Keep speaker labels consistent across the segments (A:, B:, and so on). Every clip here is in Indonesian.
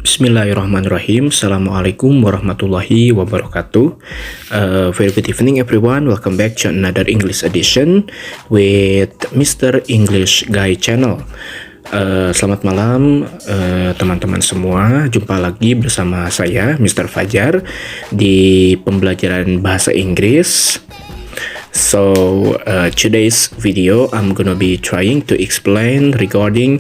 A: Bismillahirrahmanirrahim. Assalamualaikum warahmatullahi wabarakatuh. Very good evening everyone. Welcome back to another English edition with Mr. English Guy Channel. Selamat malam teman-teman semua. Jumpa lagi bersama saya Mr. Fajar di pembelajaran bahasa Inggris. So today's video I'm gonna be trying to explain regarding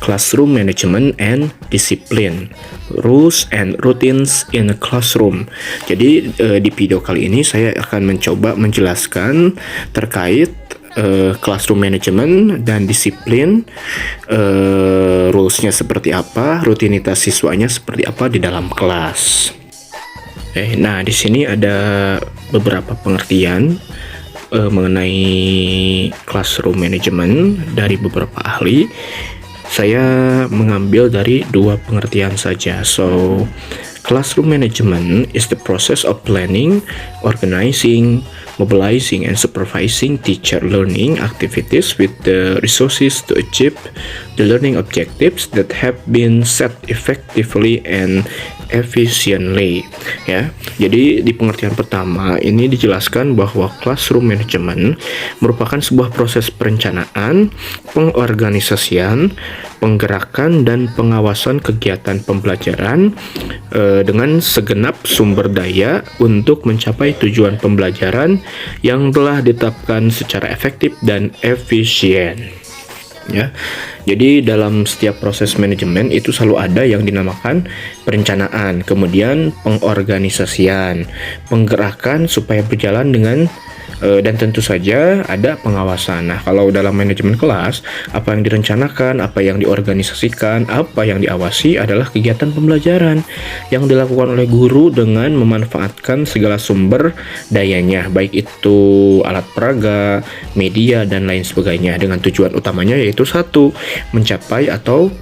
A: classroom management and discipline, rules and routines in a classroom. Jadi di video kali ini saya akan mencoba menjelaskan terkait classroom management dan disiplin, rulesnya seperti apa, rutinitas siswanya seperti apa di dalam kelas. Nah di sini ada beberapa pengertian mengenai classroom management dari beberapa ahli. Saya mengambil dari dua pengertian saja. So, classroom management is the process of planning, organizing, mobilizing, and supervising teacher learning activities with the resources to achieve the learning objectives that have been set effectively and efficiently. Ya, jadi di pengertian pertama ini dijelaskan bahwa classroom management merupakan sebuah proses perencanaan, pengorganisasian, penggerakan dan pengawasan kegiatan pembelajaran dengan segenap sumber daya untuk mencapai tujuan pembelajaran yang telah ditetapkan secara efektif dan efisien. Ya, jadi dalam setiap proses manajemen itu selalu ada yang dinamakan perencanaan, kemudian pengorganisasian, penggerakan supaya berjalan dengan dan tentu saja ada pengawasan. Nah, kalau dalam manajemen kelas, apa yang direncanakan, apa yang diorganisasikan, apa yang diawasi adalah kegiatan pembelajaran yang dilakukan oleh guru dengan memanfaatkan segala sumber dayanya, baik itu alat peraga, media, dan lain sebagainya, dengan tujuan utamanya yaitu satu, menggapai atau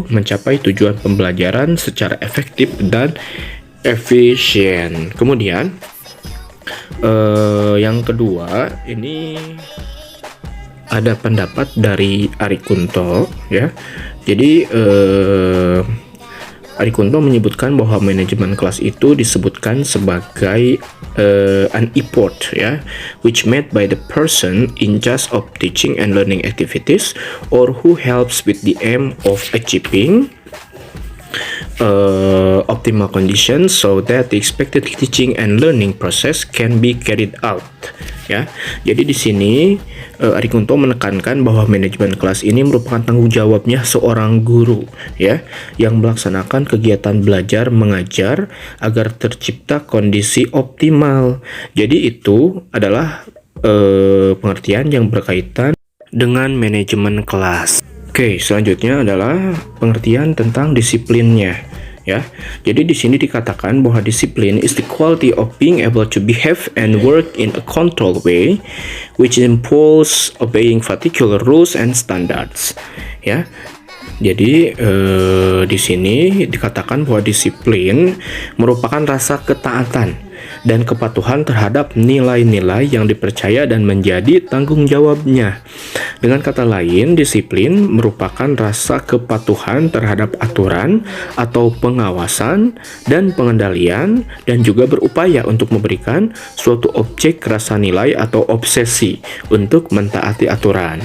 A: mencapai tujuan pembelajaran secara efektif dan efisien. Kemudian yang kedua, ini ada pendapat dari Arie Kunto, ya. Jadi Arie Kunto menyebutkan bahwa manajemen kelas itu disebutkan sebagai an effort, ya, which made by the person in charge of teaching and learning activities or who helps with the aim of achieving optimal conditions so that the expected teaching and learning process can be carried out. Ya, jadi di sini Arie Kunto menekankan bahwa manajemen kelas ini merupakan tanggung jawabnya seorang guru, ya, yang melaksanakan kegiatan belajar mengajar agar tercipta kondisi optimal. Jadi itu adalah pengertian yang berkaitan dengan manajemen kelas. Oke, selanjutnya adalah pengertian tentang disiplinnya, ya. Jadi di sini dikatakan bahwa disiplin is the quality of being able to behave and work in a controlled way, which involves obeying particular rules and standards, ya. Jadi di sini dikatakan bahwa disiplin merupakan rasa ketaatan dan kepatuhan terhadap nilai-nilai yang dipercaya dan menjadi tanggung jawabnya. Dengan kata lain, disiplin merupakan rasa kepatuhan terhadap aturan atau pengawasan dan pengendalian, dan juga berupaya untuk memberikan suatu objek rasa nilai atau obsesi untuk mentaati aturan.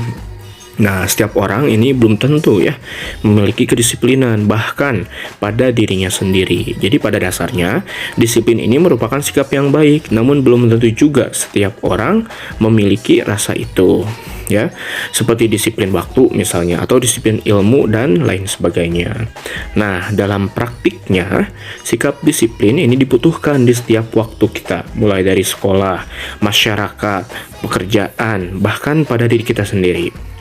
A: Nah, setiap orang ini belum tentu, ya, memiliki kedisiplinan bahkan pada dirinya sendiri. Jadi pada dasarnya disiplin ini merupakan sikap yang baik, namun belum tentu juga setiap orang memiliki rasa itu, ya. Seperti disiplin waktu misalnya, atau disiplin ilmu dan lain sebagainya. Nah, dalam praktiknya sikap disiplin ini dibutuhkan di setiap waktu kita, mulai dari sekolah, masyarakat, pekerjaan, bahkan pada diri kita sendiri.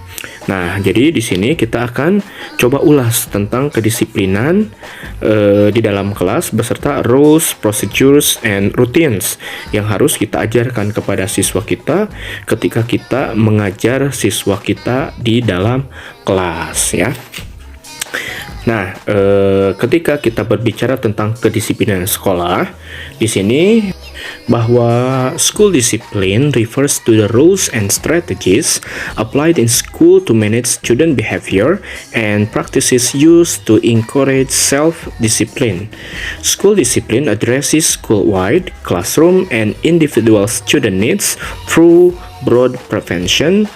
A: Nah, jadi di sini kita akan coba ulas tentang kedisiplinan di dalam kelas beserta rules, procedures, and routines yang harus kita ajarkan kepada siswa kita ketika kita mengajar siswa kita di dalam kelas, ya. Nah, ketika kita berbicara tentang kedisiplinan sekolah, di sini bahwa school discipline refers to the rules and strategies applied in school to manage student behavior and practices used to encourage self-discipline. School discipline addresses school-wide, classroom, and individual student needs through broad prevention,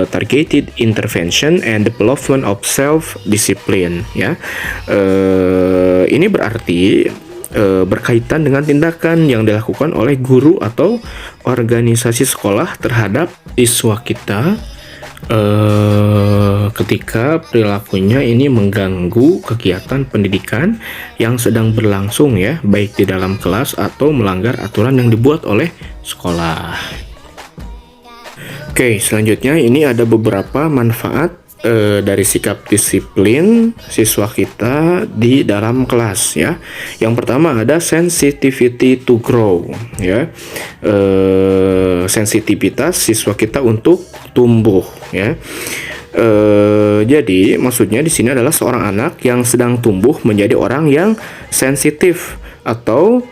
A: targeted intervention, and development of self-discipline. Ya, ini berarti berkaitan dengan tindakan yang dilakukan oleh guru atau organisasi sekolah terhadap siswa kita ketika perilakunya ini mengganggu kegiatan pendidikan yang sedang berlangsung, ya, baik di dalam kelas atau melanggar aturan yang dibuat oleh sekolah. Oke, selanjutnya ini ada beberapa manfaat dari sikap disiplin siswa kita di dalam kelas, ya. Yang pertama ada sensitivity to grow, ya. Sensitivitas siswa kita untuk tumbuh, ya. Jadi maksudnya di sini adalah seorang anak yang sedang tumbuh menjadi orang yang sensitif atau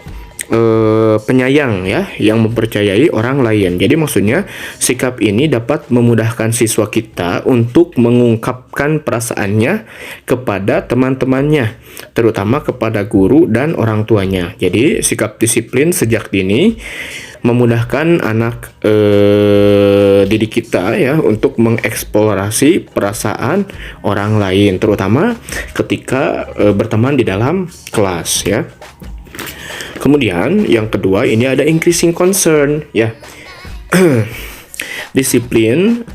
A: penyayang, ya, yang mempercayai orang lain. Jadi maksudnya sikap ini dapat memudahkan siswa kita untuk mengungkapkan perasaannya kepada teman-temannya, terutama kepada guru dan orang tuanya. Jadi sikap disiplin sejak dini memudahkan anak didik kita, ya, untuk mengeksplorasi perasaan orang lain, terutama ketika berteman di dalam kelas, ya. Kemudian yang kedua ini ada increasing concern, ya. Disiplin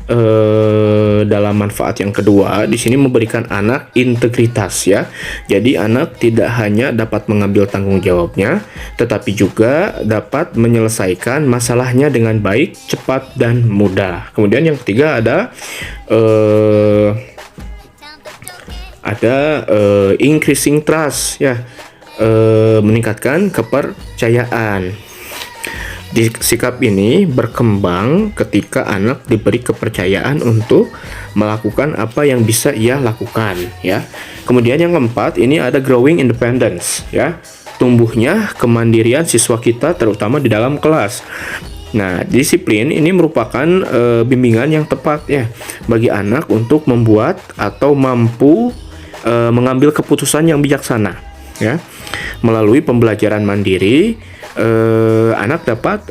A: dalam manfaat yang kedua di sini memberikan anak integritas, ya. Jadi anak tidak hanya dapat mengambil tanggung jawabnya, tetapi juga dapat menyelesaikan masalahnya dengan baik, cepat, dan mudah. Kemudian yang ketiga ada increasing trust, ya. Meningkatkan kepercayaan. Sikap ini berkembang ketika anak diberi kepercayaan untuk melakukan apa yang bisa ia lakukan, ya. Kemudian yang keempat ini ada growing independence, ya. Tumbuhnya kemandirian siswa kita terutama di dalam kelas. Nah, disiplin ini merupakan bimbingan yang tepat, ya, bagi anak untuk membuat atau mampu mengambil keputusan yang bijaksana, ya. Melalui pembelajaran mandiri, anak dapat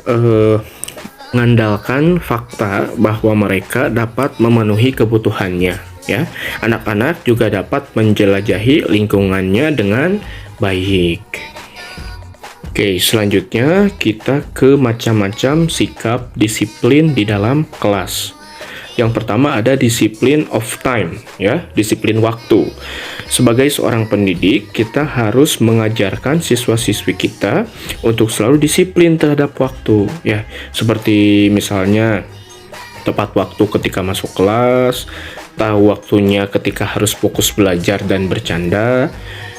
A: mengandalkan fakta bahwa mereka dapat memenuhi kebutuhannya, ya. Anak-anak juga dapat menjelajahi lingkungannya dengan baik. Oke, selanjutnya kita ke macam-macam sikap disiplin di dalam kelas. Yang pertama ada disiplin of time, ya, disiplin waktu. Sebagai seorang pendidik, kita harus mengajarkan siswa-siswi kita untuk selalu disiplin terhadap waktu, ya. Seperti misalnya tepat waktu ketika masuk kelas, tahu waktunya ketika harus fokus belajar dan bercanda,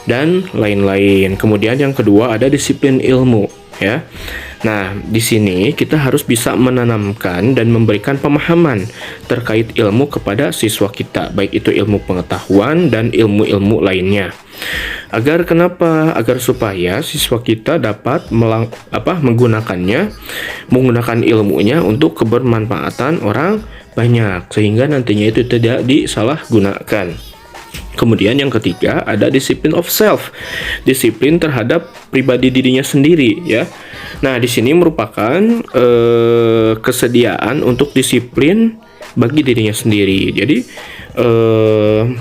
A: dan lain-lain. Kemudian yang kedua ada disiplin ilmu, ya. Nah, di sini kita harus bisa menanamkan dan memberikan pemahaman terkait ilmu kepada siswa kita, baik itu ilmu pengetahuan dan ilmu-ilmu lainnya. Agar supaya siswa kita dapat menggunakan ilmunya untuk kebermanfaatan orang banyak, sehingga nantinya itu tidak disalahgunakan. Kemudian yang ketiga ada disiplin of self, disiplin terhadap pribadi dirinya sendiri, ya. Nah, di sini merupakan kesediaan untuk disiplin bagi dirinya sendiri. Jadi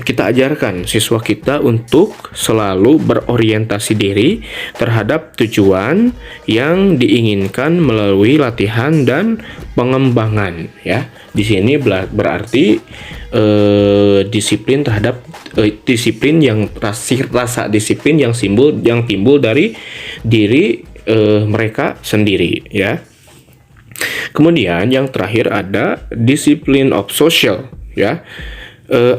A: kita ajarkan siswa kita untuk selalu berorientasi diri terhadap tujuan yang diinginkan melalui latihan dan pengembangan, ya. Di sini berarti disiplin terhadap disiplin yang rasa disiplin yang timbul dari diri mereka sendiri, ya. Kemudian yang terakhir ada disiplin of social, ya.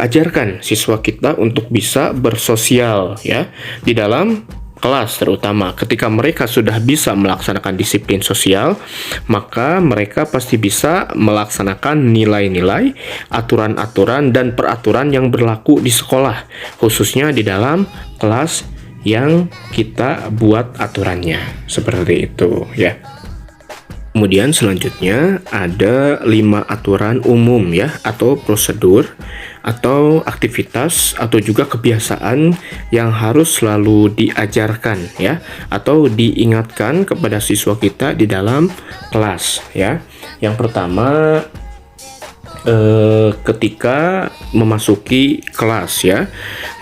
A: Ajarkan siswa kita untuk bisa bersosial, ya, di dalam kelas, terutama ketika mereka sudah bisa melaksanakan disiplin sosial, maka mereka pasti bisa melaksanakan nilai-nilai, aturan-aturan, dan peraturan yang berlaku di sekolah, khususnya di dalam kelas yang kita buat aturannya. Seperti itu, ya. Kemudian selanjutnya ada 5 aturan umum ya, atau prosedur atau aktivitas atau juga kebiasaan yang harus selalu diajarkan ya, atau diingatkan kepada siswa kita di dalam kelas ya. Yang pertama, ketika memasuki kelas ya.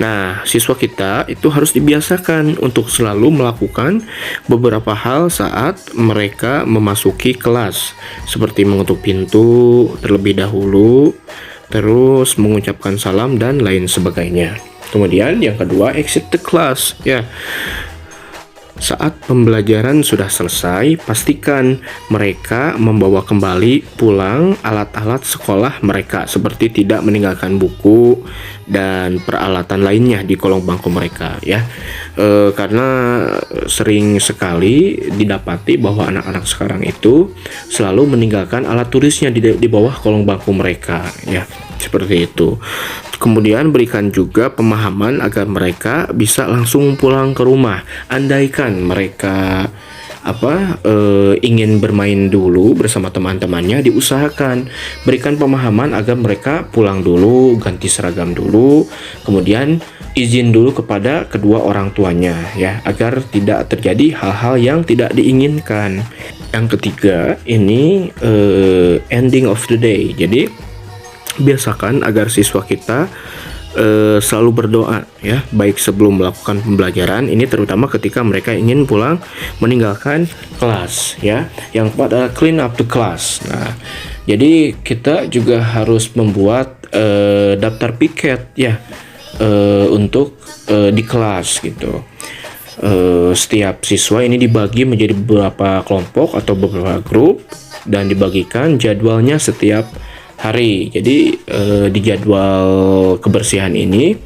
A: Nah, siswa kita itu harus dibiasakan untuk selalu melakukan beberapa hal saat mereka memasuki kelas, seperti mengetuk pintu terlebih dahulu, terus mengucapkan salam dan lain sebagainya. Kemudian yang kedua, exit the class ya. Saat pembelajaran sudah selesai, pastikan mereka membawa kembali pulang alat-alat sekolah mereka, seperti tidak meninggalkan buku dan peralatan lainnya di kolong bangku mereka ya. Karena sering sekali didapati bahwa anak-anak sekarang itu selalu meninggalkan alat tulisnya di bawah kolong bangku mereka ya, seperti itu. Kemudian berikan juga pemahaman agar mereka bisa langsung pulang ke rumah. Andaikan mereka ingin bermain dulu bersama teman-temannya, diusahakan berikan pemahaman agar mereka pulang dulu, ganti seragam dulu, kemudian izin dulu kepada kedua orang tuanya ya, agar tidak terjadi hal-hal yang tidak diinginkan. Yang ketiga ini ending of the day. Jadi biasakan agar siswa kita selalu berdoa ya, baik sebelum melakukan pembelajaran ini, terutama ketika mereka ingin pulang meninggalkan kelas ya. Yang pada clean up the class. Nah, jadi kita juga harus membuat daftar piket ya, untuk di kelas gitu. Setiap siswa ini dibagi menjadi beberapa kelompok atau beberapa grup dan dibagikan jadwalnya setiap hari. Jadi di jadwal kebersihan ini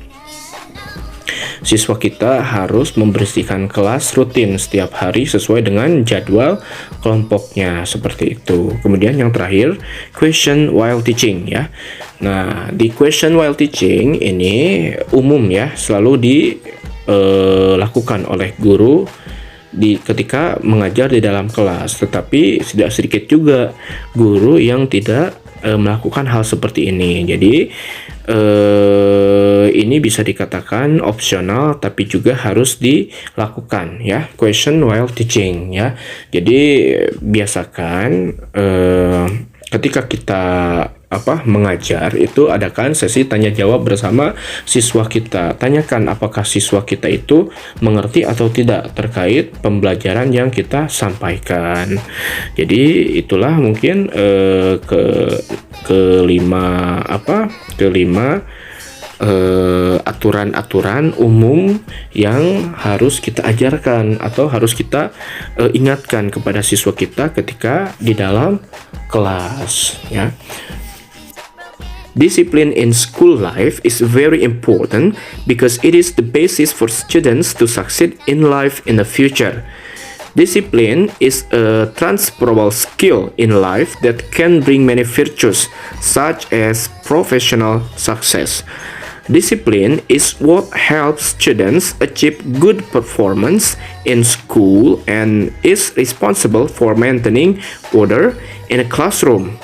A: siswa kita harus membersihkan kelas rutin setiap hari sesuai dengan jadwal kelompoknya, seperti itu. Kemudian yang terakhir, question while teaching ya. Nah, di question while teaching ini umum ya, selalu dilakukan oleh guru ketika mengajar di dalam kelas. Tetapi tidak sedikit juga guru yang tidak melakukan hal seperti ini. Jadi ini bisa dikatakan opsional, tapi juga harus dilakukan ya, question while teaching ya. Jadi biasakan ketika kita mengajar itu adakan sesi tanya jawab bersama siswa kita. Tanyakan apakah siswa kita itu mengerti atau tidak terkait pembelajaran yang kita sampaikan. Jadi itulah mungkin kelima aturan-aturan umum yang harus kita ajarkan atau harus kita ingatkan kepada siswa kita ketika di dalam kelas ya. Discipline in school life is very important because it is the basis for students to succeed in life in the future. Discipline is a transferable skill in life that can bring many virtues, such as professional success. Discipline is what helps students achieve good performance in school and is responsible for maintaining order in a classroom.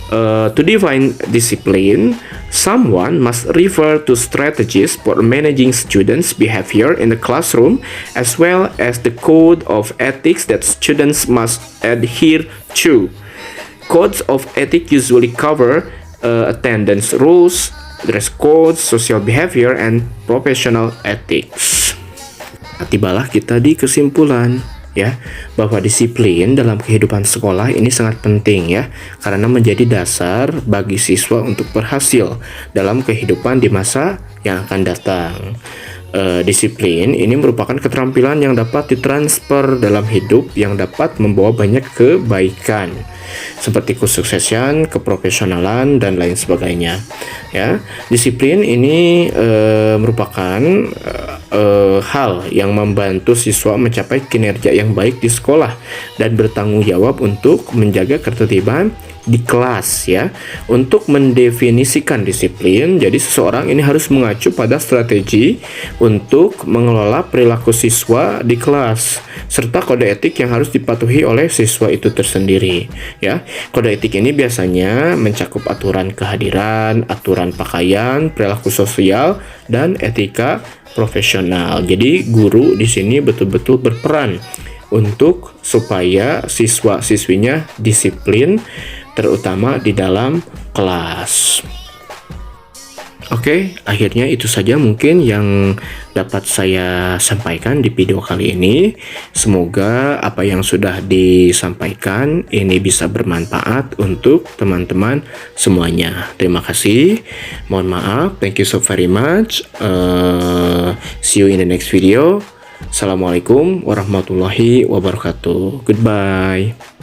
A: To define discipline, someone must refer to strategies for managing students' behavior in the classroom, as well as the code of ethics that students must adhere to. Codes of ethics usually cover attendance rules, dress codes, social behavior, and professional ethics. Tibalah kita di kesimpulan ya, bahwa disiplin dalam kehidupan sekolah ini sangat penting ya, karena menjadi dasar bagi siswa untuk berhasil dalam kehidupan di masa yang akan datang. Disiplin ini merupakan keterampilan yang dapat ditransfer dalam hidup yang dapat membawa banyak kebaikan, seperti kesuksesan, keprofesionalan, dan lain sebagainya. Ya, disiplin ini merupakan hal yang membantu siswa mencapai kinerja yang baik di sekolah dan bertanggung jawab untuk menjaga ketertiban di kelas ya. Untuk mendefinisikan disiplin, jadi seseorang ini harus mengacu pada strategi untuk mengelola perilaku siswa di kelas serta kode etik yang harus dipatuhi oleh siswa itu tersendiri ya. Kode etik ini biasanya mencakup aturan kehadiran, aturan pakaian, perilaku sosial, dan etika profesional. Jadi guru di sini betul-betul berperan untuk supaya siswa-siswinya disiplin, terutama di dalam kelas. Oke, akhirnya itu saja mungkin yang dapat saya sampaikan di video kali ini. Semoga apa yang sudah disampaikan ini bisa bermanfaat untuk teman-teman semuanya. Terima kasih. Mohon maaf. Thank you so very much. See you in the next video. Assalamualaikum warahmatullahi wabarakatuh. Goodbye.